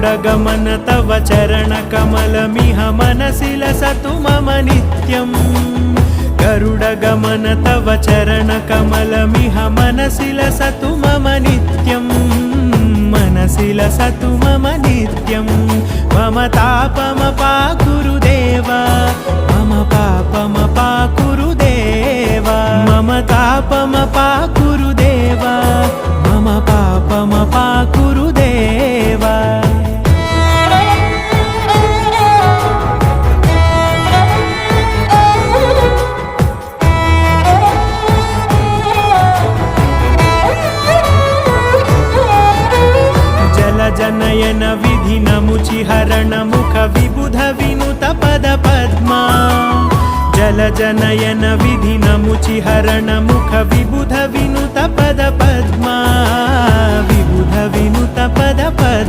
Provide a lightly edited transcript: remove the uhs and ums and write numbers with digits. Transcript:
गरुडगमन तव चरणकमलमिह मनसि लसतु मम नित्यम् गरुडगमन तव चरणकमलमिह मनसि लसतु मम नित्यम् मनसि लसतु मम नित्यं मम तापमपाकुरु देवा मम पापमपाकुरु देवा मम तापमपाकुरु देवा मम पापमपाकुरु देवा जनयन विधि नमुचिहरण मुख विबुध विनुत पद पद्मा जल जनयन विधि नमुचिहरण मुख विबुध विनुत पद पद्मा विबुध विनुत पद पद्मा।